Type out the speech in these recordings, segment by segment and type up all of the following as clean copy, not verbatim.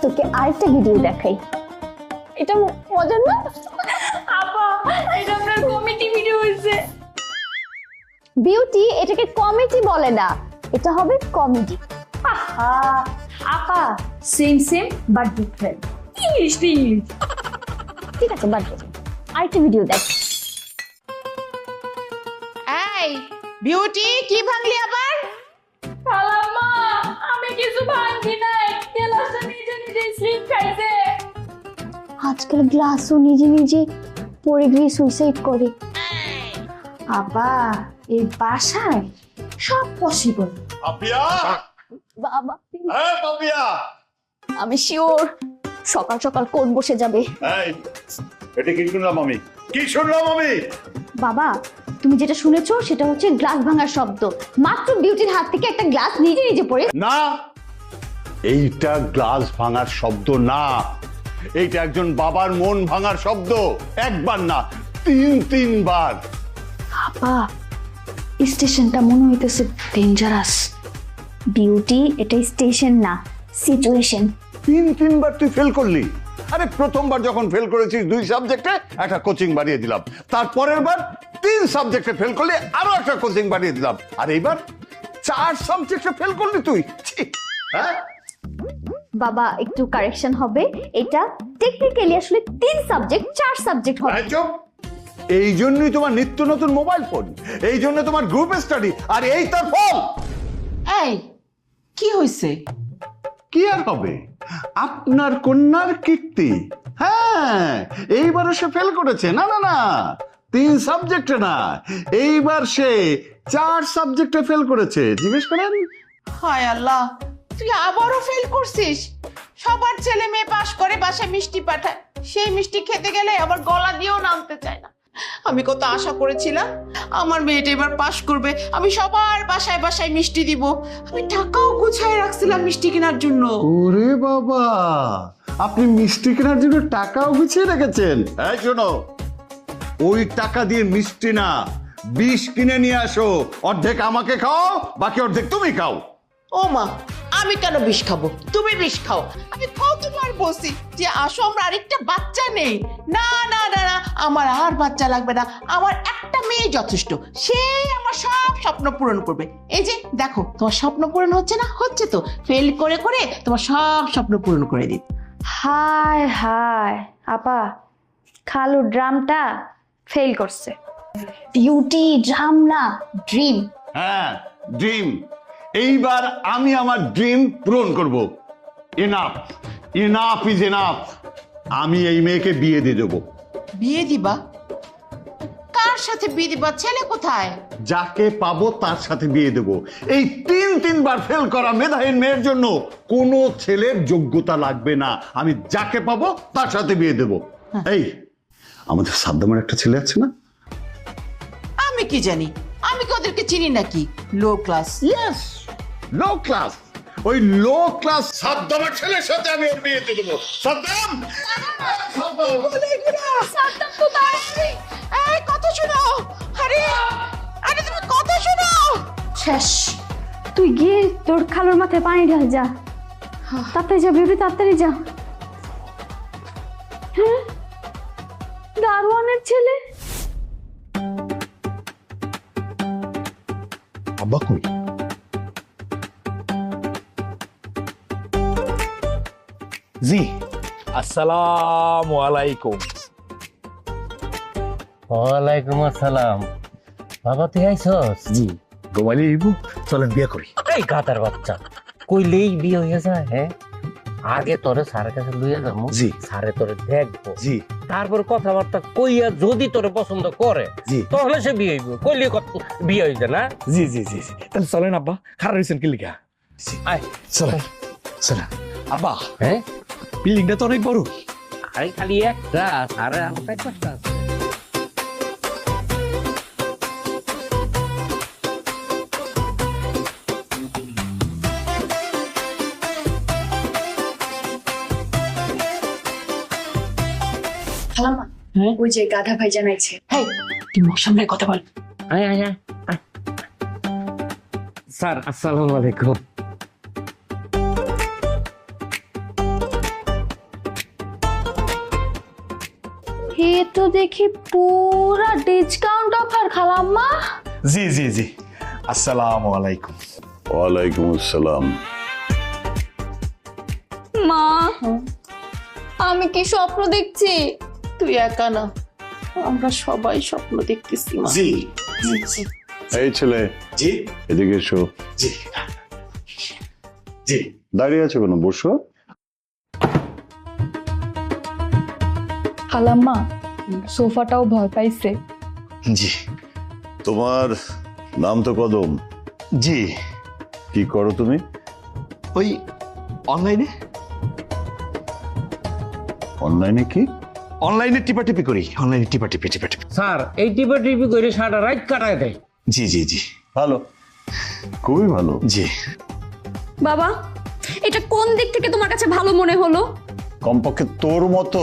তোকে আরেকটা ভিডিও দেখাই। এটা মজার না? আপা এটা আপনার কমিটি ভিডিও হইছে। বিউটি, এটাকে কমেডি বলে না, এটা হবে কমেডি। আহা আপা same same but different. English তো ইংলিশ। ঠিক আছে, বাদ দে, আরেকটা ভিডিও দেখ। এই বিউটি, কি ভাঙলি আবার? খালাম্মা আমি কিছু ভাঙি নাই, গ্লাসটা নিজে নিজে স্লিপ খাইছে। আজকাল গ্লাসও নিজে নিজে পড়ে গিয়ে সুইসাইড করে। আবা এই বাসায় সব পসিবল। পাপিয়া, বাবা, হ্যাঁ পাপিয়া, আমি শিওর সকাল সকাল কোন বসে যাবে। এই এটা কি শুনলাম আমি? কি শুনলাম আমি? বাবা, তুমি যেটা শুনেছো সেটা হচ্ছে গ্লাস ভাঙার শব্দ। মাত্র বিউটির হাত থেকে একটা গ্লাস নিজে নিজে পড়ে। না, এইটা গ্লাস ভাঙার শব্দ না, এইটা একজন বাবার মন ভাঙার শব্দ। একবার না, তিনবার। বাবা, স্টেশনটা মনে হইতেছে ডেঞ্জারাস। বিউটি, এটা স্টেশন না, সিচুয়েশন। তিনবার তুই ফেল করলি। আরে প্রথমবার যখন ফেল করেছিস 2 সাবজেক্টে, একটা কোচিং বাড়িয়ে দিলাম। তারপরের বার 3 সাবজেক্টে ফেল করলি, আরো একটা কোচিং বাড়িয়ে দিলাম। আর এইবার 4 সাবজেক্টে ফেল করলি তুই। ছি, হ্যাঁ বাবা, একটু কারেকশন হবে, এটা টেকনিক্যালি আসলে 3 সাবজেক্ট 4 সাবজেক্ট হবে। এই চুপ। এই জন্যই তোমার নিত্য নতুন মোবাইল ফোন, এই জন্য তোমার গ্রুপ স্টাডি, আর এই তার ফল। এই কি হয়েছে? কি আর হবে, আপনার কন্যার কীর্তি। হ্যাঁ, এইবারও সে ফেল করেছে। না না না, 3 সাবজেক্টে না, এইবার সে 4 সাবজেক্টে ফেল করেছে। জিজ্ঞেস করেন। হায় আল্লাহ, তুই আবারও ফেল করছিস। সবার ছেলে মেয়ে পাশ করে বাসায় মিষ্টি পাঠায়, সেই মিষ্টি খেতে গেলে আবার গলা দিয়েও নামতে চায় না। আমি কত আশা করেছিলাম আমার মেয়েটা এবার পাশ করবে, আমি সবার বাসায় বাসায় মিষ্টি দিব, আমি টাকাও গুছায় রাখছিলাম মিষ্টি কেনার জন্য। ওরে বাবা, আপনি মিষ্টি কেনার জন্য টাকাও গুছিয়ে রেখেছেন। এই শোনো, ওই টাকা দিয়ে মিষ্টি না, বিষ কিনে নিয়ে আসো। অর্ধেক আমাকে খাও, বাকি অর্ধেক তুমি খাও। ও মা, আমি কেন বিষ খাবো? তুমি বিষ খাও। আমি কতবার বলছি যে আসো, আমরা আরেকটা বাচ্চা নেই। না না না না, আমার আর বাচ্চা লাগবে না, আমার একটা মেয়ে যথেষ্ট, সে আমার সব স্বপ্ন পূরণ করবে। এই যে দেখো, তোমার স্বপ্ন পূরণ হচ্ছে না? হচ্ছে তো, ফেল করে করে তোমার সব স্বপ্ন পূরণ করে দিই। হায় হায় আপা, খালু ড্রামটা ফেল করছে। বিউটি ড্রাম না, ড্রিম। হ্যাঁ, ড্রিম। এইবার আমি আমার ড্রিম পূরণ করব। Enough, enough is enough. আমি এই মেয়েকে বিয়ে দিয়ে দেবো। বিয়ে দিবা? কার সাথে বিয়ে দিবা? ছেলে কোথায়? যাকে পাবো তার সাথে বিয়ে দেব। এই 3বার ফেল করা মেধাহীন মেয়ের জন্য কোনো ছেলের যোগ্যতা লাগবে না। আমি যাকে পাবো তার সাথে বিয়ে দেব। এই আমাদের সাদ্দামের একটা ছেলে আছে না? আমি কি জানি, আমি কি ওদেরকে চিনি নাকি? Low class. Yes, low class. ওই লো ক্লাস সাদ্দামের ছেলের সাথে আমি ওর বিয়ে দিয়ে দেবো। সাদ্দাম, সাদ্দাম তো তাড়াতাড়ি, এই কথা শোনো। আরে আরে তুমি কথা শোনো। শেষ, তুই গিয়ে তোর খালুর মাথায় পানি ঢাল। যা তাড়াতাড়ি যা বিউটি, তাড়াতাড়ি যা। হ্যাঁ, দারোয়ানের ছেলে। আব্বা কই? জি, আসসালামু আলাইকুম। ওয়ালাইকুম আসসালাম। বাবা তুই আইছস? জি, ঘুমাইলে ইবু, চলেন বিয়ে করি। এই গাতার বাচ্চা, কইলেই বিয়ে হয়ে যায়? হ্যাঁ, আগে তোরে স্যারের কাছে লইয়া যাবো। জি। স্যারে তোরে দেখবো, জি তারপর কথাবার্তা কইয়া যদি তোরে পছন্দ করে জি তাহলে সে বিয়ে হইব। কইলে বিয়ে হইছে না? জি জি জি জি। তাহলে চলেন আব্বা, খারাপ হয়েছেন কি লিখা? আয় চলেন চলেন। আব্বা, হ্যাঁ, বিল্ডিংটা তো অনেক বড়। আরে খালি একটা, স্যারে আমার একটা আছে। খালাম্মা, ওই যে গাধা ভাই জানাইছে। হেই, তুমি ওর সামনে কথা বল। আয় আয় আয় আয়। স্যার আসসালামু আলাইকুম। তো দেখি পুরা ডিসকাউন্ট অফার খালাম্মা। জি জি জি, আসসালামু আলাইকুম। ওয়ালাইকুম আসসালাম। মা, আমি কি স্বপ্ন দেখছি? তুই একা না, আমরা সবাই স্বপ্ন দেখতেছি মা। জি এই ছেলে, জি এদিকে এসো। জি জি। দাঁড়িয়ে আছো কেন? বসো। খালাম্মা, সোফাটাও ভয় পাইছে। জি তোমার নাম তো কদম। জি। কি করো তুমি? ওই অনলাইনে অনলাইনে কি? অনলাইনে টিপাটিপি করি, অনলাইনে টিপাটিপি। স্যার এই টিপা টিপি করে সারা রাত কাটায় দেয়। জি জি জি ভালো, খুবই ভালো। জি। বাবা, এটা কোন দিক থেকে তোমার কাছে ভালো মনে হলো? কমপক্ষে তোর মতো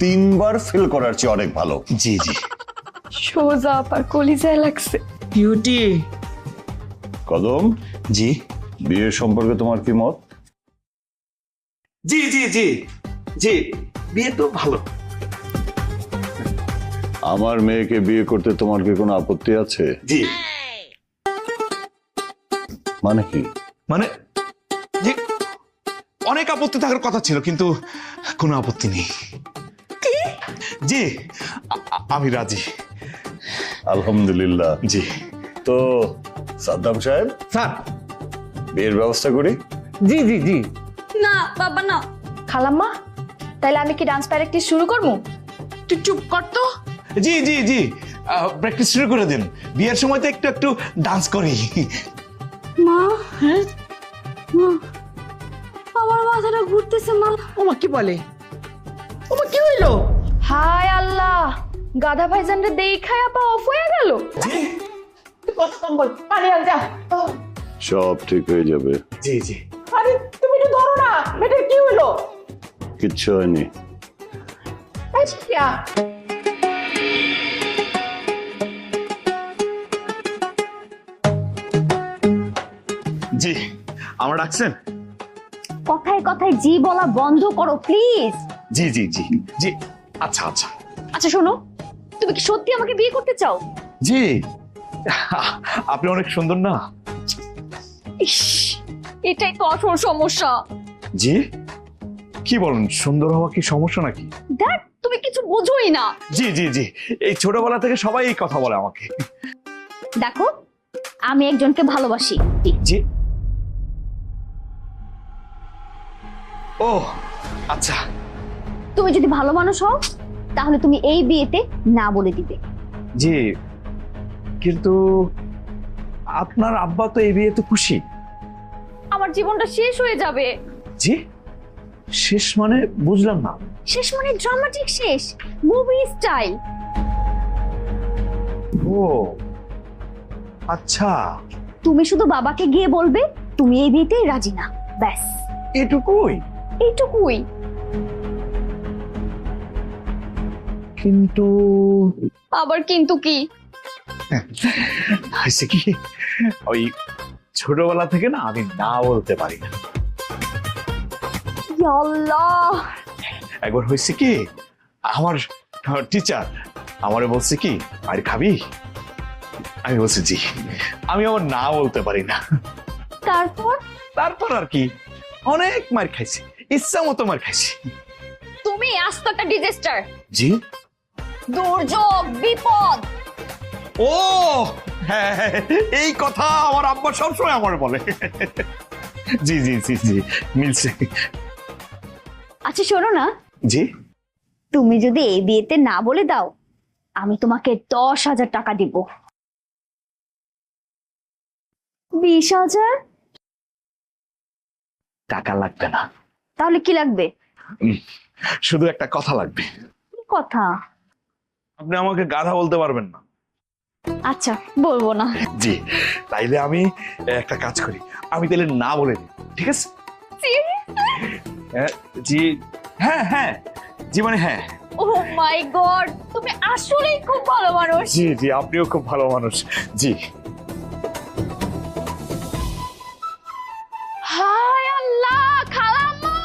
3 বার ফেল করার চেয়ে অনেক ভালো। জি জি। সোজা আপার কলিজায় লাগছে। কিউটি। কদম, জি বিয়ে সম্পর্কে তোমার কি মত? জি জি জি জি, বিয়ে তো ভালো। আমার মেয়েকে বিয়ে করতে তোমার কি কোনো আপত্তি আছে? জি। মানে কি? মানে যে অনেক আপত্তি থাকার কথা ছিল, কিন্তু কোনো আপত্তি নেই। জি, আমি রাজি। আলহামদুলিল্লাহ। জি। তো সাদ্দাম সাহেব, স্যার। বিয়ের ব্যবস্থা করি। জি জি জি। না বাবা না। খালাম্মা, তাইলে আমি কি ডান্স প্র্যাকটিস শুরু করবো? তুই চুপ কর তো। জি জি জি, প্র্যাকটিস শুরু করে দিন। বিয়ের সময় তো একটু একটু ডান্স করি। মা, মা, আমার মাথাটা ঘুরতেছে মা। ওমা কি বলে? ওমা কি হইলো? হায় আল্লাহ, গাধা ভাইজানরে দেখায় আপা অফ হয়ে গেল। পানি আন যা। সব ঠিক হয়ে যাবে। জি জি। আরে তুমি তো ধরো না, মেয়েটার কি হইলো? কিচ্ছু হয়নি। আচ্ছা, জি, আমার ডাকছেন? কথায় কথায় জি বলা বন্ধ করো প্লিজ। জি জি জি জি। আচ্ছা আচ্ছা। আচ্ছা শোনো, তুমি কি সত্যি আমাকে বিয়ে করতে চাও? জি, আপনি অনেক সুন্দর না? ইস, এটাই তো আসল সমস্যা। জি, কি বলেন? সুন্দর হওয়া কি সমস্যা নাকি? দেখ, তুমি কিছু বোঝোই না। জি জি জি, এই ছোটবেলা থেকে সবাই এই কথা বলে আমাকে। দেখো, আমি একজনকে ভালোবাসি। জি। ও আচ্ছা। তুমি যদি ভালো মানুষ হও তাহলে তুমি এই বিয়েতে না বলে দিবে। জি, কিন্তু আপনার আব্বা তো এই বিয়েতে খুশি। আমার জীবনটা শেষ হয়ে যাবে। জি, শেষ মানে বুঝলাম না। শেষ মানে ড্রামাটিক শেষ, মুভি স্টাইল। ও আচ্ছা, তুমি শুধু বাবাকে গিয়ে বলবে তুমি এই বিয়েতে রাজি না, ব্যাস এটুকুই? এইটুকুই। কিন্তু আবার কিন্তু কি? হয়েছে কি, ওই ছোটবেলা থেকে না আমি না বলতে পারি না। ইয়া আল্লাহ, একবার হয়েছে কি, আমার টিচার আমারে বলছে কি, আর খাবি? আমি বলছি জি। আমি আবার না বলতে পারি না। তারপর? তারপর আর কি, অনেক মার খাইছি, ইচ্ছা মতো মার খাইছি। তুমি আস্ত একটা ডিজাস্টার, জি। দুর্যোগ, বিপদ। ও হ্যাঁ, এই কথা আমার আব্বা সবসময় আমার বলে। জি জি জি জি, মিলছে। আচ্ছা শোনো না, জি। তুমি যদি এই বিয়েতে না বলে দাও আমি তোমাকে 10,000 টাকা দিব। 20,000? টাকা লাগবে না, তাহলে কি লাগবে? শুধু একটা কথা লাগবে। কি কথা? আপনি আমাকে গাধা বলতে পারবেন না। আচ্ছা বলবো না। জি, তাইলে আমি একটা কাজ করি, আমি তাহলে না বলে দিই, ঠিক আছে? জি হ্যাঁ হ্যাঁ, জি মানে হ্যাঁ। ও মাই গড, তুমি আসলেই খুব ভালো মানুষ। জি জি, আপনিও খুব ভালো মানুষ। জি। হায় আল্লাহ, খালাম্মা,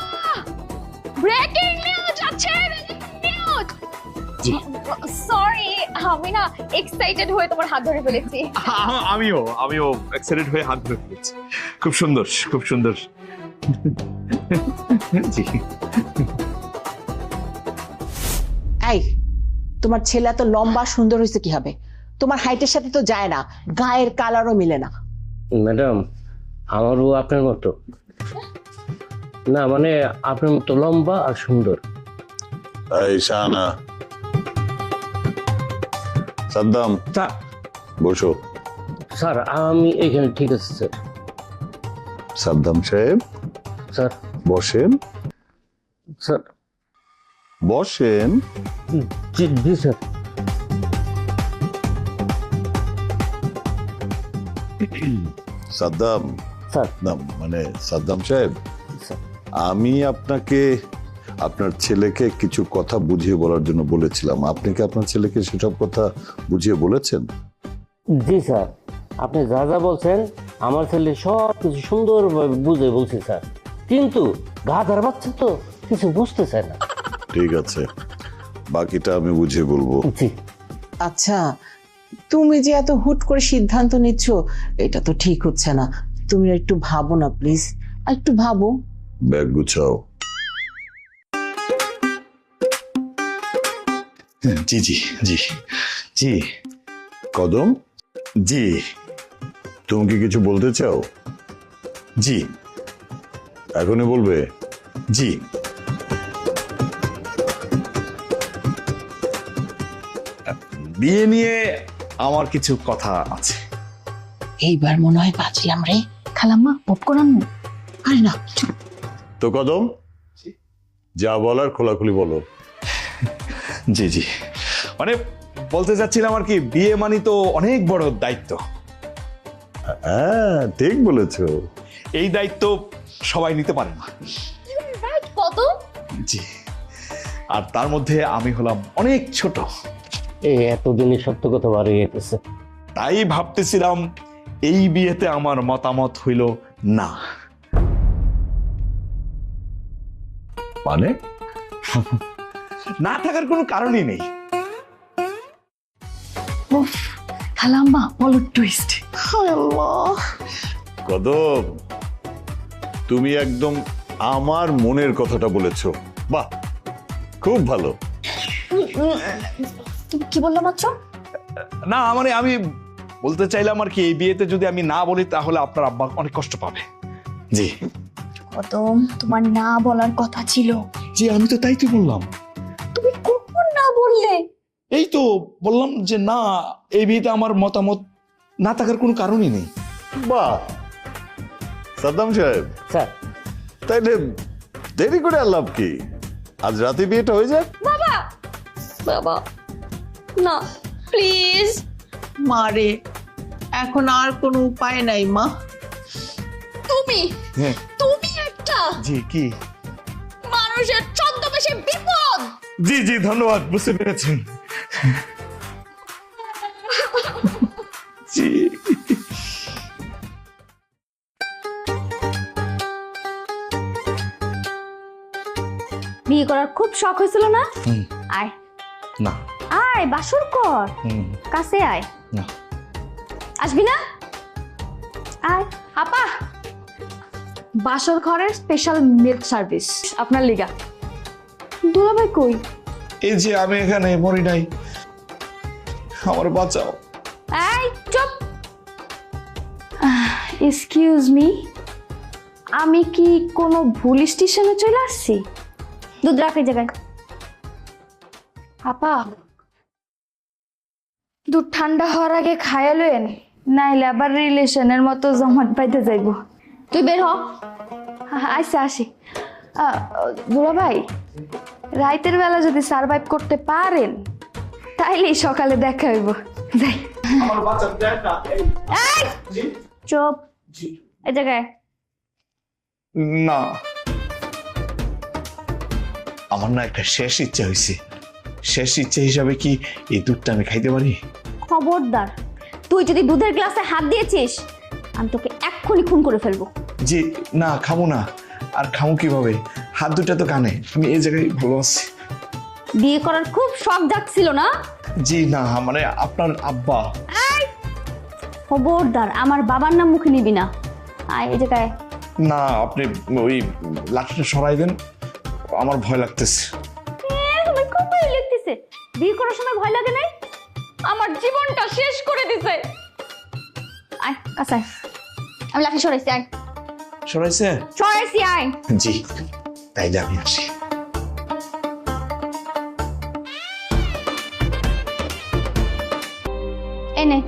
ব্রেকিং নিউজ আছে, ব্রেকিং নিউজ। জি আমি না এক্সাইটেড হয়ে তোমার হাত ধরে ফেলেছি। আমিও এক্সাইটেড হয়ে হাত ধরে ফেলেছি। খুব সুন্দর, খুব সুন্দর। জি। এই তোমার ছেলে এত লম্বা সুন্দর হয়েছে কি হবে? তোমার হাইটের সাথে তো যায় না, গায়ের কালারও মিলে না। ম্যাডাম আমারও আপনার মতো না, মানে আপনার মতো লম্বা আর সুন্দর। এই শাহানা, সাদ্দাম স্যার, বসো। স্যার আমি এখানে ঠিক আছে স্যার। সাদ্দাম সাহেব স্যার, বসেন, স্যার। বসেন। জি জি স্যার। সাদ্দাম, স্যার, না মানে সাদ্দাম সাহেব, স্যার। আমি আপনাকে আপনার ছেলেকে কিছু কথা বুঝিয়ে বলার জন্য বলেছিলাম। আপনি কি আপনার ছেলেকে সেসব কথা বুঝিয়ে বলেছেন? জি স্যার, আপনি যা যা বলছেন আমার ছেলে সব কিছু সুন্দরভাবে বুঝে বলছি স্যার, কিন্তু গাধার বাচ্চা তো কিছু বুঝতে চায় না। ঠিক আছে, বাকিটা আমি বুঝিয়ে বলবো। জি। আচ্ছা, তুমি যে এত হুট করে সিদ্ধান্ত নিচ্ছ, এটা তো ঠিক হচ্ছে না। তুমি একটু ভাবো না প্লিজ, একটু ভাবো। ব্যাগ গুছাও। জি জি জি জি কদম, জি তুমি কি কিছু বলতে চাও? জি এখনই বলবে? জি। বিয়ে নিয়ে আমার কিছু কথা আছে। এইবার মনে হয় বাঁচলাম রে। খালাম্মা পপকর্ন আনবো? আরে না, তো কদম, যা বলার খোলাখুলি বলো। জি জি, মানে বলতে চাচ্ছিলাম আর কি, বিয়ে মানে তো অনেক বড় দায়িত্ব। হ্যাঁ, ঠিক বলেছো। এই দায়িত্ব সবাই নিতে পারে না। কত? জি, আর তার মধ্যে আমি হলাম অনেক ছোট। এই এতদিনই সত্য কথা বাড়িয়ে গেছে। তাই ভাবতেছিলাম এই বিয়েতে আমার মতামত হইল না। মানে? না থাকার কোনো কারণই নেই। উফ, খালাম্মা বলো টুইস্ট। কদম, তুমি একদম আমার মনের কথাটা বলেছো। বাহ, খুব ভালো। তুমি কি বললে মাত্র? না মানে আমি বলতে চাইলাম আর কি, এই বিয়েতে যদি আমি না বলি তাহলে আপনার আব্বা অনেক কষ্ট পাবে। জি কদম, তোমার না বলার কথা ছিল। জি, আমি তো তাই তো বললাম। তুমি কখন না বললে? এই তো বললাম যে না, এই বিয়েতে আমার মতামত না থাকার কোনো কারণই নেই। বাহ, সাদ্দাম সাহেব, স্যার, তাইলে দেরি করে আর লাভ কি? আজ রাতে বিয়েটা হয়ে যাক। বাবা না, প্লিজ। মারে, এখন আর কোনো উপায় নাই মা। তুমি হ্যাঁ। তুমি একটা জি, কি? মানুষের ছদ্মবেশে বিপদ। জি জি, ধন্যবাদ, বুঝতে পেরেছেন। জি। বিয়ে করার খুব শখ হয়েছিল না? আয় না। আয়, বাসর কর, কাছে আয়। না। আসবি না? আয় আপা, বাসর ঘরের স্পেশাল মিল্ক সার্ভিস আপনার লিগা। দুলাভাই কই? এই যে আমি এখানে মরি নাই, আমার বাঁচাও। এই চুপ। এক্সকিউজ মি, আমি কি কোনো ভুল স্টেশনে চলে আসছি? দুধ রাখ এই জায়গায়। আপা, দুধ ঠান্ডা হওয়ার আগে খায়ালেন, নাইলে আবার রিলেশনের মতো জমাট পাইতে যাইব। তুই বের হ। আচ্ছা আসি। দুলা ভাই, রাইতের বেলা যদি সার্ভাইভ করতে পারেন তাইলেই সকালে দেখা হইব। যাই। এই, চুপ এই জায়গায়। না, আমার না একটা শেষ ইচ্ছা হয়েছে। শেষ ইচ্ছা হিসাবে কি এই দুধটা আমি খাইতে পারি? খবরদার, তুই যদি দুধের গ্লাসে হাত দিয়েছিস আমি তোকে এক্ষুনি খুন করে ফেলবো। জি না, খাবো না। আর খাবো কিভাবে? হাত দুটা তো কানে, আমি এই জায়গায় ভালো আছি। বিয়ে করার খুব শখ জাগছিল না? জি না, মানে আপনার আব্বা। খবরদার আমার বাবার নাম মুখে নিবি না। আয় এই জায়গায়। না, আপনি ওই লাঠিটা সরাই দেন, আমার ভয় লাগতেছে। তোমার খুব ভয় লাগতেছে? বিয়ে করার সময় ভয় লাগে নাই? আমার জীবনটা শেষ করে দিছে। আয় কাছায়। আমি লাঠি সরাইছি, আয় সরাইছে? সরাইছি, আয়। জি, তাইলে আমি আসি। এনে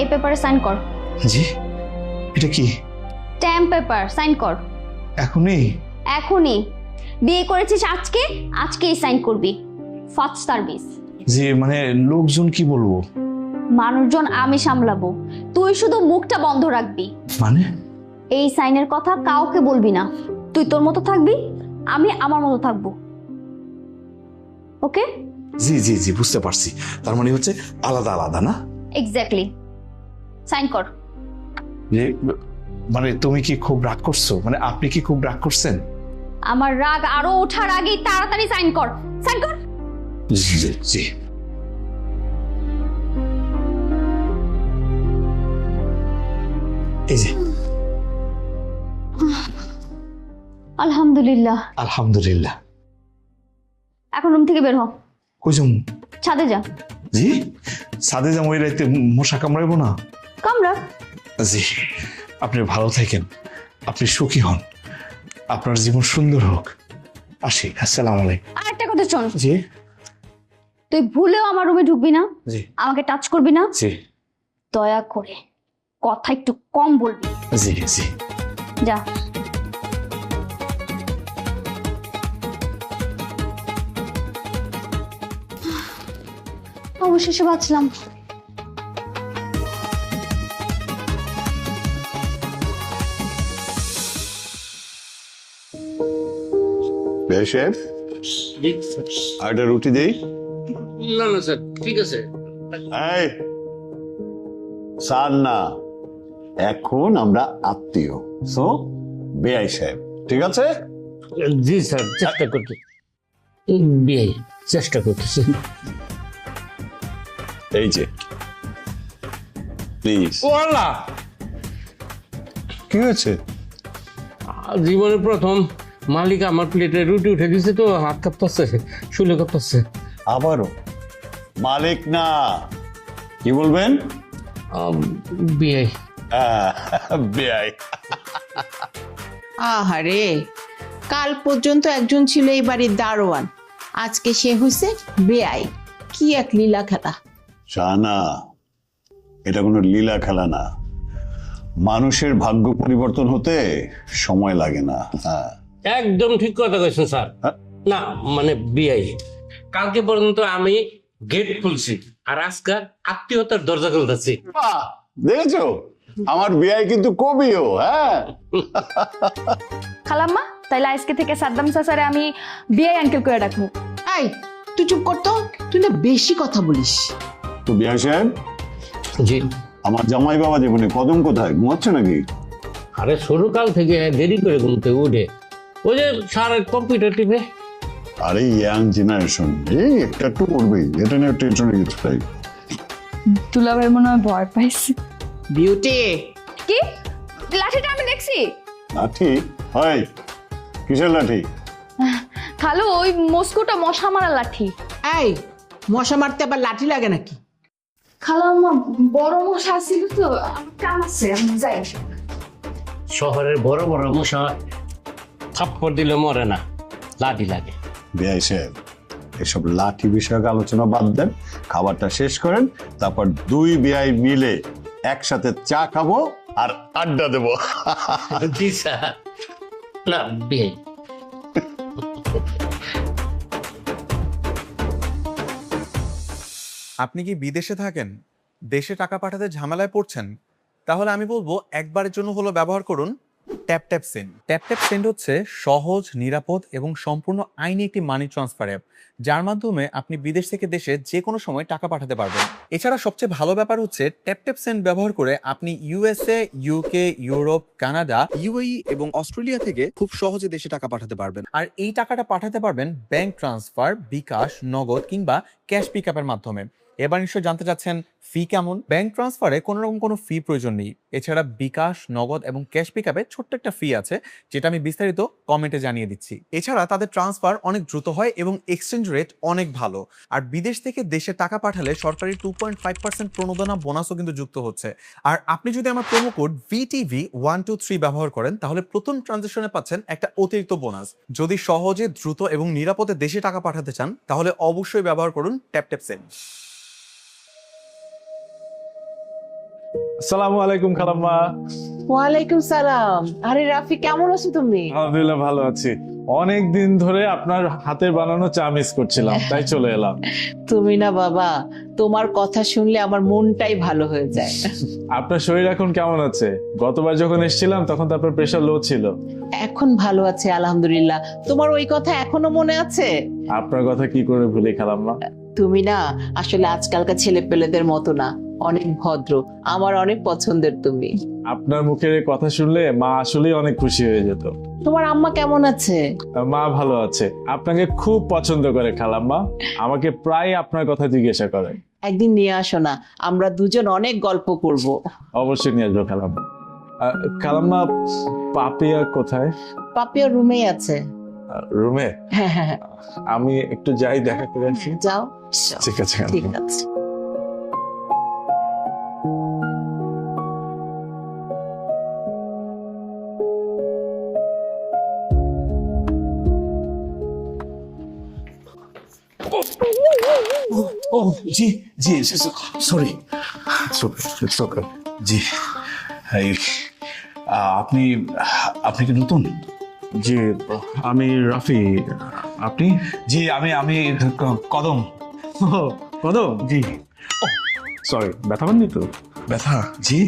এই পেপারে সাইন কর। জি, এটা কি? স্ট্যাম্প পেপার, সাইন কর এখনই? এখনই। বিয়ে করেছিস আজকে, আজকেই সাইন করবি। First service. জি, মানে লোকজন কি বলবো? মানুষজন আমি সামলাবো, তুই শুধু মুখটা বন্ধ রাখবি। মানে? এই সাইনের কথা কাউকে বলবি না। তুই তোর মতো থাকবি, আমি আমার মতো থাকবো। ওকে? জি জি জি, বুঝতে পারছি। তার মানে হচ্ছে আলাদা আলাদা, না? এক্স্যাক্টলি। সাইন কর। যে মানে তুমি কি খুব রাগ করছো? মানে আপনি কি খুব রাগ করছেন? আমার রাগ আরো ওঠার আগেই তাড়াতাড়ি সাইন কর। সাইন কর। জি জি জি। এই যে। আলহামদুলিল্লাহ। আলহামদুলিল্লাহ। এখন রুম থেকে বের হ, কই যাম? ছাদে যা। জি, সাদে যাম? ওই রাইতে মশা কামড়াইবো না? কামড়া। জি, আপনি ভালো থাকেন, আপনি সুখী হন, আপনার জীবন সুন্দর হোক। আসি, আসসালামু আলাইকুম। আর একটা কথা শোন, জি তুই ভুলেও আমার রুমে ঢুকবি না, জি আমাকে টাচ করবি না। জি দয়া করে কথা একটু কম বলবি। জি জি। যা। অবশেষে বাঁচলাম। সাহেব, আর একটা রুটি দেই। না না স্যার, ঠিক আছে। এই স্যার না, এখন আমরা আত্মীয়। সো বেআই সাহেব, ঠিক আছে? জি স্যার, চেষ্টা করছি। বিয়ে চেষ্টা করতেছি। এই যে প্লিজ। ও আল্লাহ, কি হয়েছে? জীবনের প্রথম মালিক আমার প্লেটে রুটি উঠে দিছে, তো হাত কাঁপতেছে, শুলে কাঁপতেছে। আবারও মালিক না, কি বলবেন? বিয়ে। বেআই। আহারে, কাল পর্যন্ত একজন ছিল এই বাড়ির দারোয়ান, আজকে সে হইছে বেআই। কি এক লীলা খেলা। শাহানা, এটা কোনো লীলা খেলা না। মানুষের ভাগ্য পরিবর্তন হতে সময় লাগে না। হ্যাঁ, একদম ঠিক কথা কইছেন স্যার। না মানে বিয়ে, কালকে পর্যন্ত আমি গেট খুলছি, আর আজকে আত্মীয়তার দরজা খুলতেছি। বাহ, দেখেছো, আমার বেআই কিন্তু কবিও। হ্যাঁ, খালাম্মা, তাইলে আজকে থেকে সাদ্দাম চাচারে আমি বিয়ে আঙ্কেল করে ডাকবো। এই তুই চুপ করতো, তুই না বেশি কথা বলিস। তো বেআই সাহেব, জি। আমার জামাই বাবা জীবনে কদম কোথায়, ঘুমাচ্ছে নাকি? আরে সরুকাল থেকে দেরি করে ঘুম থেকে উঠে ওই যে স্যারের কম্পিউটার টিপে। আরে ইয়াং জেনারেশন, এই একটা একটু করবেই, এটা নিয়ে টেনশনে কিছু তাই। দুলাভাই মনে হয় ভয় পাইছে। বিউটি, কি লাঠিটা আমি দেখছি? লাঠি? হয় কিসের লাঠি? খালু, ওই মস্কুটা মশা মারা লাঠি। এই মশা মারতে আবার লাঠি লাগে নাকি? খালাম্মা, বড় মশা ছিল তো, আমার কাম আছে, আমি যাই। শহরের বড় বড় মশা থাপ্পড় দিলে মরে না, লাঠি লাগে। বেআই সাহেব, এসব লাঠি বিষয়ক আলোচনা বাদ দেন, খাবারটা শেষ করেন, তারপর দুই বেআই মিলে একসাথে চা খাবো আর আড্ডা দেবো। জি স্যার। না বিয়ে। আপনি কি বিদেশে থাকেন, দেশে টাকা পাঠাতে ঝামেলায় পড়ছেন? তাহলে আমি বলবো একবারের জন্য হলো ব্যবহার করুন tap tap send. Tap tap send হচ্ছে সহজ, নিরাপদ এবং সম্পূর্ণ আইনি একটি মানি ট্রান্সফার অ্যাপ, যার মাধ্যমে আপনি বিদেশ থেকে দেশে যে কোনো সময় টাকা পাঠাতে পারবেন। এছাড়া সবচেয়ে ভালো ব্যাপার হচ্ছে ট্যাপ ট্যাপ সেন্ড ব্যবহার করে আপনি USA, UK, Europe, Canada, UAE এবং অস্ট্রেলিয়া থেকে খুব সহজে দেশে টাকা পাঠাতে পারবেন। আর এই টাকাটা পাঠাতে পারবেন ব্যাংক ট্রান্সফার, বিকাশ, নগদ কিংবা ক্যাশ পিকআপের মাধ্যমে। এবার নিশ্চয় জানতে চাচ্ছেন ফি কেমন। ব্যাংক ট্রান্সফারে কোনো রকম কোনো ফি প্রয়োজন নেই। এছাড়া বিকাশ, নগদ এবং ক্যাশ পিকআপে ছোট্ট একটা ফি আছে, যেটা আমি বিস্তারিত কমেন্টে জানিয়ে দিচ্ছি। এছাড়া তাদের ট্রান্সফার অনেক দ্রুত হয় এবং এক্সচেঞ্জ রেট অনেক ভালো। আর বিদেশ থেকে দেশে টাকা পাঠালে সরকারি 2.5% প্রণোদনা বোনাসও কিন্তু যুক্ত হচ্ছে। আর আপনি যদি আমার প্রোমো কোড VTV123 ব্যবহার করেন তাহলে প্রথম ট্রানজাকশনে পাচ্ছেন একটা অতিরিক্ত বোনাস। যদি সহজে, দ্রুত এবং নিরাপদে দেশে টাকা পাঠাতে চান তাহলে অবশ্যই ব্যবহার করুন ট্যাপ সেন্ড। আসসালামু আলাইকুম খালাম্মা। ওয়ালাইকুম সালাম। আরে রাফি, কেমন আছো তুমি? আলহামদুলিল্লাহ ভালো আছি। অনেক দিন ধরে আপনার হাতের বানানো চা মিস করছিলাম, তাই চলে এলাম। তুমি না বাবা, তোমার কথা শুনলে আমার মনটাই ভালো হয়ে যায়। আপনার শরীর এখন কেমন আছে? গতবার যখন এসেছিলাম তখন তো আপনার প্রেশার লো ছিল। এখন ভালো আছে আলহামদুলিল্লাহ। তোমার ওই কথা এখনো মনে আছে? আপনার কথা কি করে ভুলি খালাম্মা। তুমি না আসলে আজকালকার ছেলে পেলেদের মতো না, অনেক ভদ্র, আমার অনেক পছন্দের তুমি। আপনার মুখের এই কথা শুনলে মা আসলেই অনেক খুশি হয়ে যেত। তোমার আম্মা কেমন আছে? মা ভালো আছে, আপনাকে খুব পছন্দ করে খালাম্মা। আমাকে প্রায় আপনার কথা জিজ্ঞাসা করে। একদিন নিয়ে আসো না, আমরা দুজন অনেক গল্প করব। অবশ্যই নিয়ে আসবো খালাম্মা। খালাম্মা, পাপিয়া কোথায়? পাপিয়া রুমেই আছে। রুমে? হ্যাঁ হ্যাঁ হ্যাঁ, আমি একটু যাই, দেখা করে আসি। যাও। ঠিক আছে ঠিক আছে। ও জি জি, সরি, ইটস ওকে। জি, এই, আপনি আপনি কি নতুন? জি, আমি রাফি। আপনি? জি, আমি কদম। ও, কদম। জি। সরি, ব্যথা পাননি তো? ব্যথা? জি,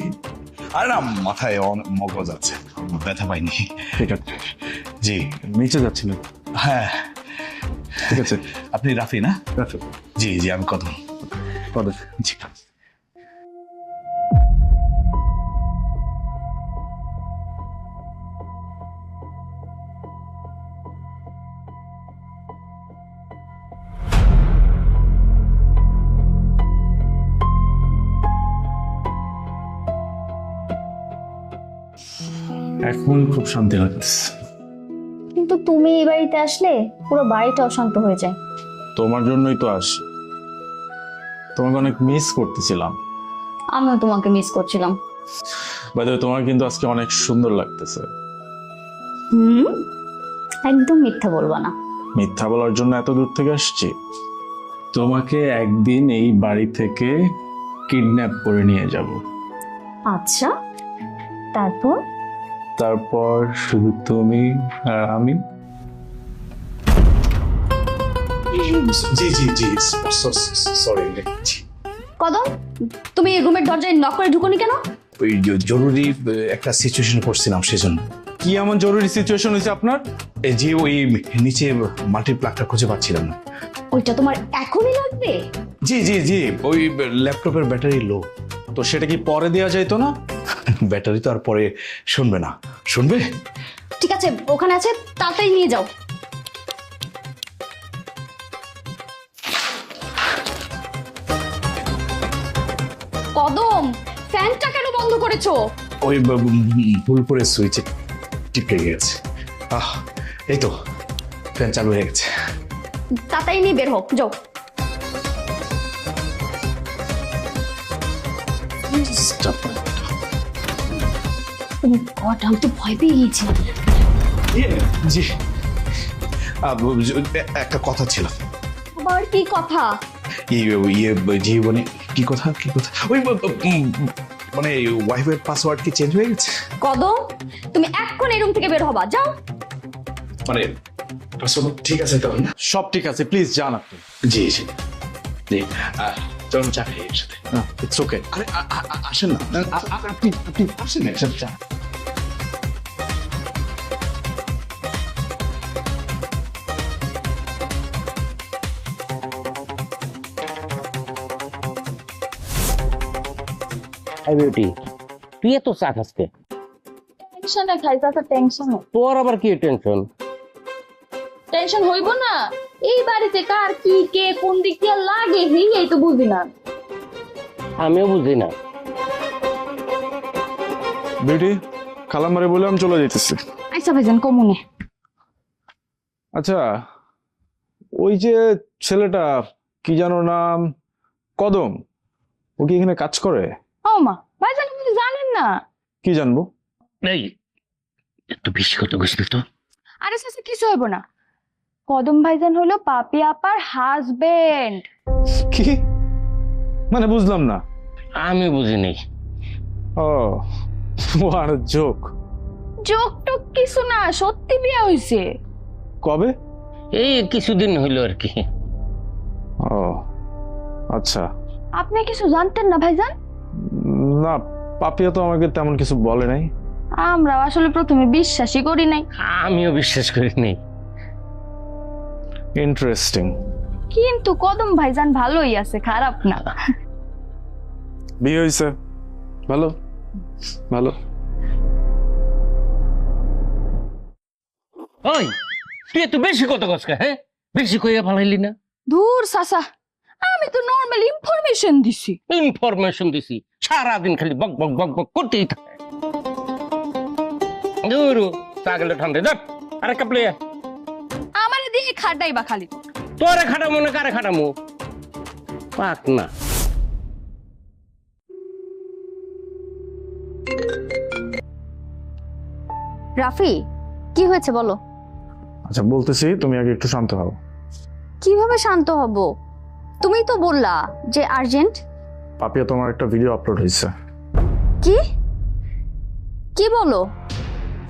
আরে না, মাথায় অনেক মগজ আছে, ব্যথা পাইনি। ঠিক আছে, জি, নিচে যাচ্ছিলেন? হ্যাঁ। ঠিক আছে, আপনি রাফি না? রাফি। জি জি, আমি কদম। কদম। জি। এখন খুব শান্তি লাগছে। কিন্তু তুমি এই বাড়িতে আসলে পুরো বাড়িটা অশান্ত হয়ে যায়। তোমার জন্যই তো আসি, তোমাকে অনেক মিস করতেছিলাম। আমিও তোমাকে মিস করছিলাম। বাই দ্য ওয়ে, তোমার কিন্তু আজকে অনেক সুন্দর লাগতেছে। একদম মিথ্যা বলবা না। মিথ্যা বলার জন্য এত দূর থেকে আসছি। তোমাকে একদিন এই বাড়ি থেকে কিডন্যাপ করে নিয়ে যাব। আচ্ছা, তারপর? তারপর শুধু তুমি আর আমি। জি জি জি, সরি। জি, কদম, তুমি রুমের দরজায় নক করে ঢুকোনি কেন? ওই জরুরি একটা সিচুয়েশন পড়ছিলাম সেজন্য। কি এমন জরুরি সিচুয়েশন হয়েছে আপনার? এই যে ওই নিচে মাল্টি প্লাগটা খুঁজে পাচ্ছিলাম না। ওইটা তোমার এখনই লাগবে? জি জি জি, ওই ল্যাপটপের ব্যাটারি লো। তো সেটা কি পরে দেওয়া যাইতো না? ব্যাটারি তো আর পরে শুনবে না। শুনবে? ঠিক আছে, ওখানে আছে, তাড়াতাড়ি নিয়ে যাও। কদম, ফ্যানটা কেন বন্ধ করেছো? ওই ভুল করে সুইচে টিপকে গেছে। এই তো ফ্যান চালু হয়ে গেছে। তাড়াতাড়ি নিয়ে বের হোক, যাও। আমি তো ভয় পেয়ে গিয়েছি। জি, একটা কথা ছিল। আবার কি কথা? জীবনে কি কথা ওই মানে ওয়াইফের পাসওয়ার্ড কি চেঞ্জ হয়ে গেছে? কদম, তুমি এক্ষুনি এই রুম থেকে বের হবা, যাও। মানে পাসওয়ার্ড ঠিক আছে তাহলে? সব ঠিক আছে, প্লিজ যান আপনি। জি জি জি, চলুন চা খাই একসাথে। It's okay. আরে আসেন না, আপনি আসেন একসাথে চা। বিউটি, তুই এত চা খাসকে? টেনশনে খাই, তাতে টেনশন তোর আবার কি টেনশন? টেনশন হইব না? এই বাড়িতে কার কি কে কোন দিক দিয়ে লাগে এই তো বুঝি না। আমিও বুঝি না। বিউটি খালাম্মারে বললাম চলে যেতেছি। আচ্ছা ভাইজান কমুনে। আচ্ছা ওই যে ছেলেটা কি জানো নাম, কদম, ও কি এখানে কাজ করে? ও মা ভাইজান আপনি তো জানেন না। কি জানবো? এই একটু বেশি কথা কইছিস তো। আরে চাচা কিছু হইব না। কদম ভাইজান হলো পাপি আপার হাজবেন্ড। কি মানে বুঝলাম না। আমি বুঝি নাই। ও আর জোক। জোক টোক কিছু না, সত্যি বিয়ে হইছে। কবে? এই কিছুদিন হইলো আর কি। ও আচ্ছা। আপনি কিছু জানতেন না ভাইজান? না পাপিয়া তো আমাকে তেমন কিছু বলে নাই। আমরা আসলে প্রথমে বিশ্বাসই করি নাই। আমিও বিশ্বাস করি নাই। ইন্টারেস্টিং। কিন্তু কদম ভাইজান ভালোই আছে, খারাপ না। বিয়ে হয়েছে, ভালো ভালো। ওই তুই এত বেশি কথা কসকা, হ্যাঁ বেশি কইয়া ভালাইলি না। দূর চাচা, আমি তো নরমাল ইনফরমেশন দিছি। ইনফরমেশন দিছি, সারাদিন খালি বক বক বক বক করতেই থাকে। দূর পাগলে ঠান্ডা দেখ। আরে কাপলে আমারে দিয়ে খাটাই বা খালি। তোরে খাটামো না কারে খাটামো? পাক না। রাফি কি হয়েছে বলো? আচ্ছা বলতেছি, তুমি আগে একটু শান্ত হও। কিভাবে শান্ত হব? তুমিই তো বললা যে আর্জেন্ট। পাপিয়া তোমার একটা ভিডিও আপলোড হয়েছে। কি কি বলো?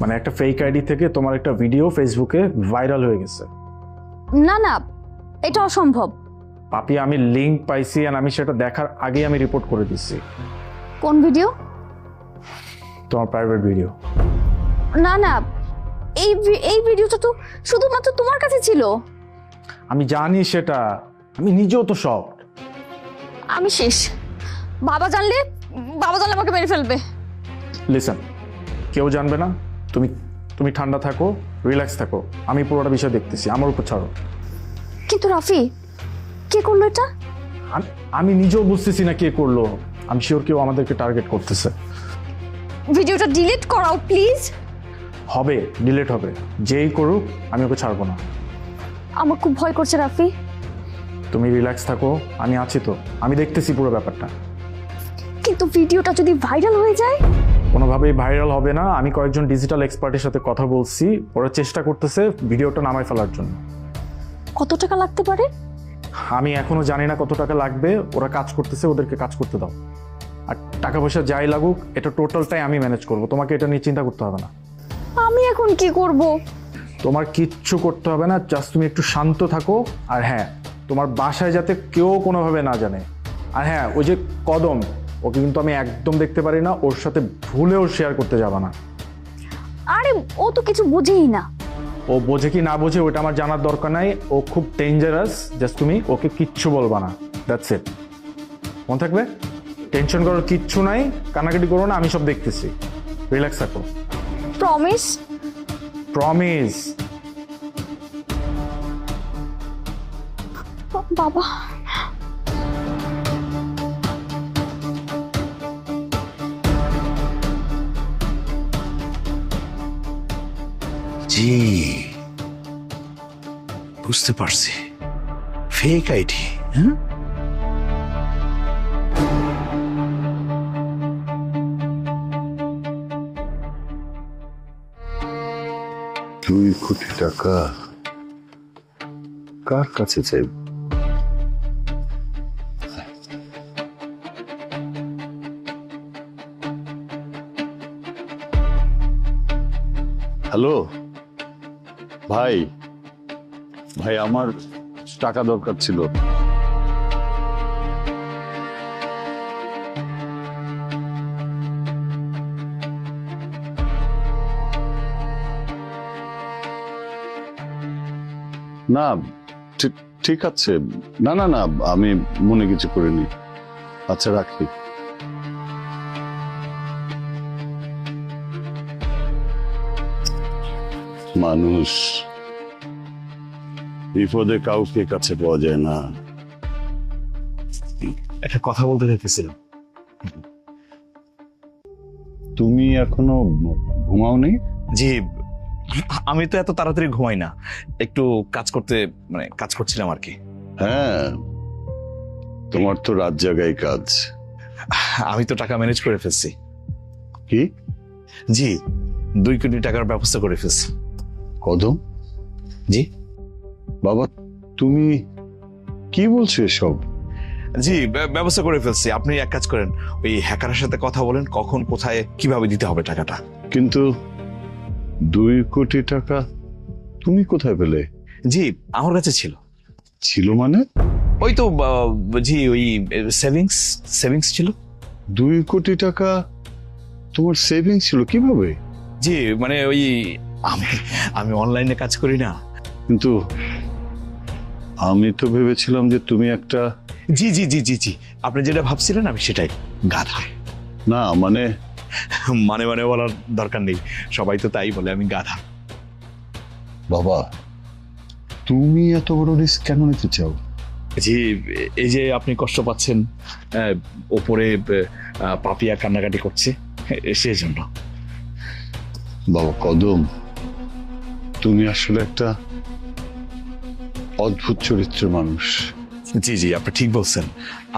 মানে একটা ফেক আইডি থেকে তোমার একটা ভিডিও ফেসবুকে ভাইরাল হয়ে গেছে। না না, এটা অসম্ভব। পাপিয়া আমি লিংক পাইছি আর আমি সেটা দেখার আগেই আমি রিপোর্ট করে দিচ্ছি। কোন ভিডিও? তোমার প্রাইভেট ভিডিও। না না, এই ভিডিওটা তো শুধুমাত্র তোমার কাছে ছিল। আমি জানি সেটা, আমি নিজেও তো সব। আমি শেষ। বাবা জানলে আমাকে মেরে ফেলবে। লিসেন, কেউ জানবে না। তুমি তুমি ঠান্ডা থাকো, রিল্যাক্স থাকো, আমি পুরোটা বিষয় দেখতেছি, আমার উপর ছাড়ো। কিন্তু রাফি, কে করলো এটা? আমি নিজেও বুঝতেছি না কে করলো। আমি শিওর কেউ আমাদেরকে টার্গেট করতেছে। ভিডিওটা ডিলিট করাও প্লিজ। হবে, ডিলিট হবে, যেই করুক আমি ওকে ছাড়বো না। আমার খুব ভয় করছে রাফি। তুমি রিল্যাক্স থাকো, আমি আছি তো, আমি দেখতেছি পুরো ব্যাপারটা। কিন্তু ভিডিওটা যদি ভাইরাল হয়ে যায়? কোনোভাবেই ভাইরাল হবে না। আমি কয়েকজন ডিজিটাল এক্সপার্টের সাথে কথা বলছি, ওরা চেষ্টা করতেছে ভিডিওটা নামায় ফেলার জন্য। কত টাকা লাগতে পারে? আমি এখনো জানি না কত টাকা লাগবে, ওরা কাজ করতেছে, ওদেরকে কাজ করতে দাও। আর টাকা পয়সা যাই লাগুক, এটা টোটালটাই আমি ম্যানেজ করব, তোমাকে এটা নিয়ে চিন্তা করতে হবে না। আমি এখন কি করব? তোমার কিচ্ছু করতে হবে না, জাস্ট তুমি একটু শান্ত থাকো। আর হ্যাঁ, তোমার বাসায় যাতে কেউ কোনোভাবে না জানে। আর হ্যাঁ, ওই যে কদম, ওকে কিন্তু আমি একদম দেখতে পারি না, ওর সাথে ভুলেও শেয়ার করতে যাবা না। আরে ও তো কিছু বুঝেই না। ও বোঝে কি না বোঝে ওটা আমার জানার দরকার নাই। ও খুব ডেঞ্জারাস, জাস্ট তুমি ওকে কিচ্ছু বলবা না, দ্যাটস ইট। মনে থাকবে, টেনশন করার কিচ্ছু নাই, কানাকাটি করো না, আমি সব দেখতেছি। রিল্যাক্স থাকো। প্রমিস? প্রমিস। বাবা জি বুঝতে পারছি, ফেক আইডি। হ্যাঁ, 2 কোটি টাকা কার কাছে চাইব? হ্যালো ভাই, আমার টাকা দরকার ছিল। না ঠিক আছে, না না না, আমি মনে কিছু করিনি। আচ্ছা রাখি। মানুষ বিপদে কাউকে কাছে পাওয়া যায় না। একটা কথা বলতে চাইতেছিলাম। তুমি এখনো ঘুমাওনি? জি, আমি তো এত তাড়াতাড়ি ঘুমাই না, একটু কাজ করতে মানে কাজ করছিলাম আর কি। হ্যাঁ, তোমার তো রাত জাগাই কাজ। আমি তো টাকা ম্যানেজ করে ফেলছি। কি? জি, 2 কোটি টাকার ব্যবস্থা করে ফেলছি। কদম, জি বাবা তুমি কি বলছো এসব? জি, ব্যবস্থা করে ফেলছি। আপনি এক কাজ করেন, ওই হ্যাকারের সাথে কথা বলেন, কখন কোথায় কিভাবে দিতে হবে টাকাটা। কিন্তু 2 কোটি টাকা তুমি কোথায় পেলে? জি, আমার কাছে ছিল। ছিল মানে? ওই তো জি, ওই সেভিংস ছিল। 2 কোটি টাকা তোমার সেভিংস ছিল কিভাবে? জি, মানে ওই আমি অনলাইনে কাজ করি না। কিন্তু আমি তো ভেবেছিলাম যে তুমি একটা... জি জি জি জি জি, আপনি যেটা ভাবছিলেন আমি সেটাই, গাধা। না মানে মানে মানে বলার দরকার নেই, সবাই তো তাই বলে আমি গাধা। বাবা তুমি এত বড় রিস্ক কেন নিতে চাও? জি, এই যে আপনি কষ্ট পাচ্ছেন, ওপরে পাপিয়া কান্নাকাটি করছে, সেই জন্য। বাবা কদম, তুমি আসলে একটা অদ্ভুত চরিত্রের মানুষ। জি জি, আপনি ঠিক বলছেন,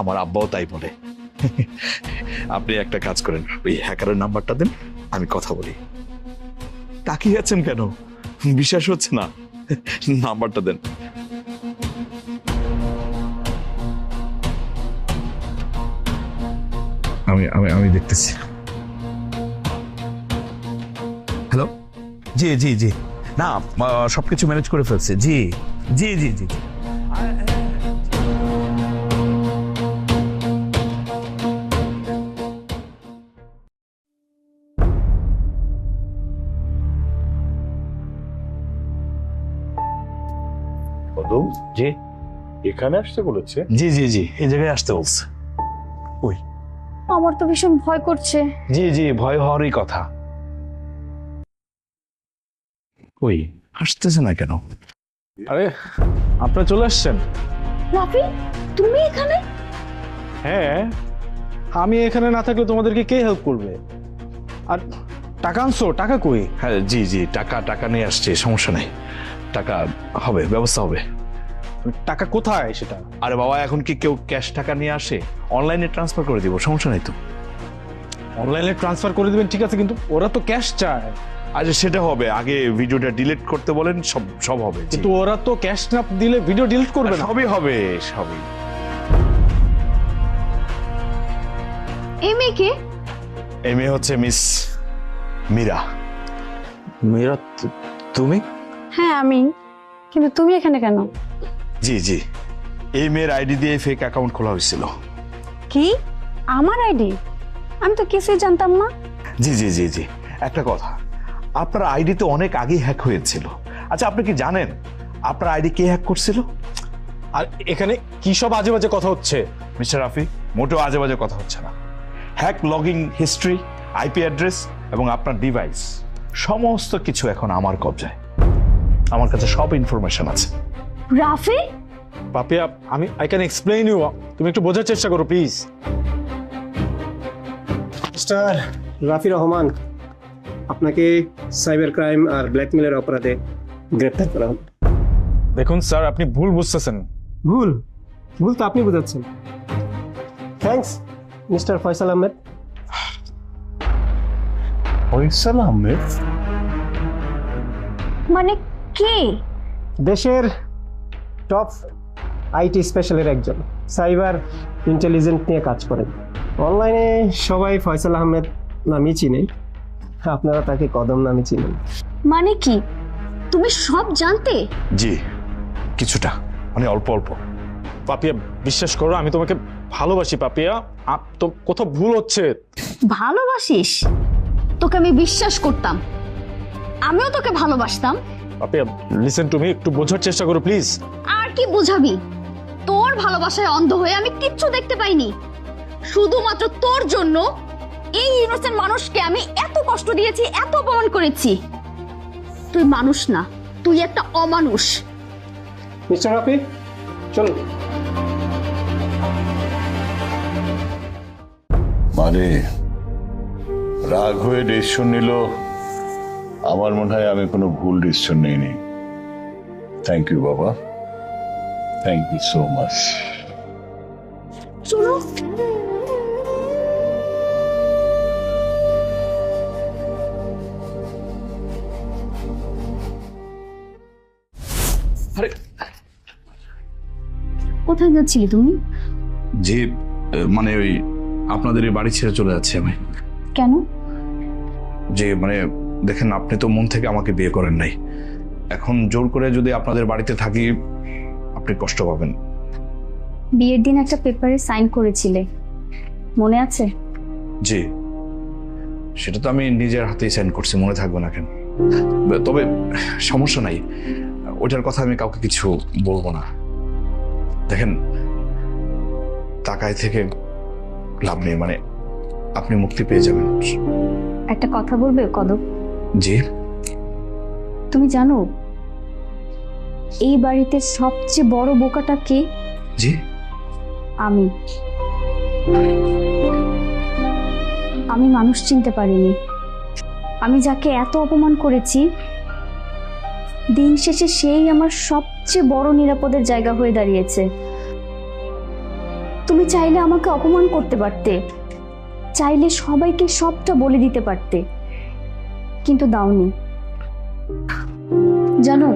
আমার আব্বাও তাই বলে। আপনি একটা কাজ করেন, ওই হ্যাকারের নাম্বারটা দেন, আমি কথা বলি। তাকিয়ে আছেন কেন? বিশ্বাস হচ্ছে না? নাম্বারটা দেন। আমি আমি আমি দেখতেছি। হ্যালো, জি জি জি, না সবকিছু ম্যানেজ করে ফেলছে। জি জি জি জি, কদম জি এখানে আসতে বলেছে? জি জি জি, এই জায়গায় আসতে বলছে। ওই আমার তো ভীষণ ভয় করছে। জি জি, ভয় হওয়ারই কথা। ওই আসতেছে না কেন? আরে আপনারা চলে আসছেন? রাফি, তুমি এখানে? হ্যাঁ, আমি এখানে না থাকলে তোমাদেরকে কে হেল্প করবে? আর টাকা আনছো? টাকা কই? হ্যাঁ জি জি, টাকা নিয়ে আসছে, সমস্যা নেই, টাকা হবে, ব্যবস্থা হবে। টাকা কোথায় সেটা? আরে বাবা, এখন কি কেউ ক্যাশ টাকা নিয়ে আসে? অনলাইনে ট্রান্সফার করে দিব, সমস্যা নেই তো। অনলাইনে ট্রান্সফার করে দিবেন ঠিক আছে, কিন্তু ওরা তো ক্যাশ চায়। আচ্ছা সেটা হবে, আগে ভিডিওটা ডিলিট করতে বলেন, সব হবে। জি। কিন্তু ওরা তো ক্যাশ না দিলে ভিডিও ডিলিট করবে না। সবই হবে, সবই। এই মেয়েকে? এই মেয়ে হচ্ছে মিস মীরা। মেয়েরা তুমি? হ্যাঁ আমি, কিন্তু তুমি এখানে কেন? জি জি, এই মেয়ের আইডি দিয়ে ফেক অ্যাকাউন্ট খোলা হয়েছিল। কি? আমার আইডি? আমি তো কিছুই জানতাম না। জি জি জি জি, একটা কথা, আপনার আইডি তো অনেক আগে হ্যাক হয়েছিল। আচ্ছা আপনি কি জানেন আপনার আইডি কে হ্যাক করছিল? আর এখানে কি সব আজে বাজে কথা হচ্ছে? মিস্টার রাফি, মোটেও আজে বাজে কথা হচ্ছে না। Hack logging history, IP address এবং আপনার ডিভাইস, সমস্ত কিছু এখন আমার কবজায়। আমার কাছে সব ইনফরমেশন আছে। Rafi? Papiya, I can explain you, তুমি একটু বোঝার চেষ্টা করো প্লিজ। মিস্টার রাফি রহমান, আপনাকে সাইবার ক্রাইম আর ব্ল্যাকমেলের অপরাধে গ্রেপ্তার করা হলো। দেখুন স্যার, আপনি ভুল বুঝতেছেন। ভুল তো আপনি বোঝাচ্ছেন। Thanks mister Faisal Ahmed. ফয়সাল আহমেদ মানে কে? দেশের টপ আইটি স্পেশালের একজন, সাইবার ইন্টেলিজেন্ট নিয়ে কাজ করেন। অনলাইনে সবাই ফয়সাল আহমেদ নামই চিনে, আপনারা তাকে কদম নামে চিনেন। মানে কি? তুমি সব জানতে? জি, কিছুটা, মানে অল্প অল্প। পাপিয়া বিশ্বাস করো, আমি তোমাকে ভালোবাসি পাপিয়া, তো কোথাও ভুল হচ্ছে। ভালোবাসিস? তোকে আমি বিশ্বাস করতাম, আমিও তোকে ভালোবাসতাম। পাপিয়া লিসেন টু মি, একটু বোঝার চেষ্টা করো প্লিজ। আর কি বোঝাবি? তোর ভালোবাসায় অন্ধ হয়ে আমি কিচ্ছু দেখতে পাইনি। শুধুমাত্র তোর জন্য এই ইনোসেন্ট মানুষকে আমি এত কষ্ট দিয়েছি, এত অপমান করেছি। তুই মানুষ না, তুই একটা অমানুষ। মিস্টার রাফি চলুন। মানে রাগ হয়ে ডিসিশন নিল, আমার মনে হয় আমি কোনো ভুল ডিসিশন নিইনি। থ্যাংক ইউ বাবা, থ্যাংক ইউ সো মাচ। চলো। আরে কোথায় যাচ্ছিলে তুমি? জি, মানে ওই আপনাদের এই বাড়ি ছেড়ে চলে যাচ্ছি আমি। কেন? যে মানে দেখেন, আপনি তো মন থেকে আমাকে বিয়ে করেন নাই, এখন জোর করে যদি আপনাদের বাড়িতে থাকি আপনি কষ্ট পাবেন। বিয়ের দিন একটা পেপারে সাইন করেছিলে, মনে আছে? জি, সেটা তো আমি নিজের হাতেই সাইন করছি, মনে থাকবে না কেন? তবে সমস্যা নাই, ওইটার কথা আমি কাউকে কিছু বলবো না। দেখেন, টাকায় থেকে লাভ নেই, মানে আপনি মুক্তি পেয়ে যাবেন। একটা কথা বলবে কদম? জি। তুমি জানো এই বাড়িতে সবচেয়ে বড় বোকাটা কে? জি। আমি। আমি মানুষ চিনতে পারিনি। আমি যাকে এত অপমান করেছি, দিন শেষে সেই আমার সবচেয়ে বড় নিরাপদের জায়গা হয়ে দাঁড়িয়েছে। তুমি চাইলে আমাকে অপমান করতে পারতে, চাইলে সবাইকে সবটা বলে দিতে পারতে, কিন্তু দাওনি। জানো,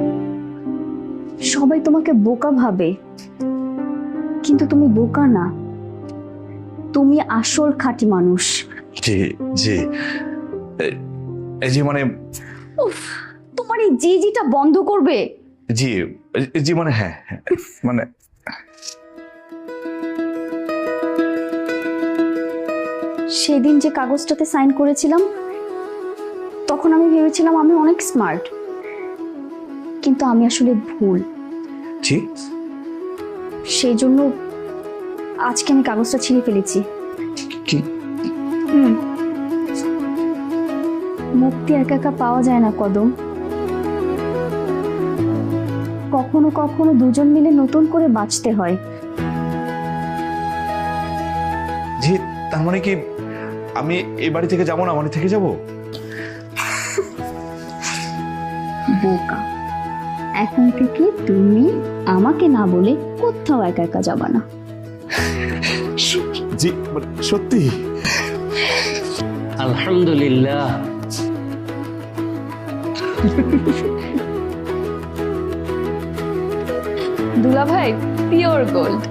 সবাই তোমাকে বোকা ভাবে, কিন্তু তুমি বোকা না, তুমি আসল খাঁটি মানুষ। জি জি, এই যে মানে উফ, তোমার এই জিটা বন্ধ করবে? জি জি, মানে হ্যাঁ হ্যাঁ, মানে সেদিন যে কাগজটাতে সাইন করেছিলাম, তখন আমি ভেবেছিলাম আমি অনেক স্মার্ট, কিন্তু আমি আসলে ভুল। জি। সেই জন্য আজকে আমি কাগজটা ছিঁড়ে ফেলেছি। কি? মুক্তি একা একা পাওয়া যায় না কদম, কখনো কখনো দুজন মিলে নতুন করে বাঁচতে হয়। জি, তার মানে কি আমি এই বাড়ি থেকে যাবো না, মানে থেকে যাবো? বোকা, এখন থেকে তুমি আমাকে না বলে কোথাও একা একা যাবা না। জি, মানে সত্যি? আলহামদুলিল্লাহ। দুলা ভাই পিওর গোল্ড।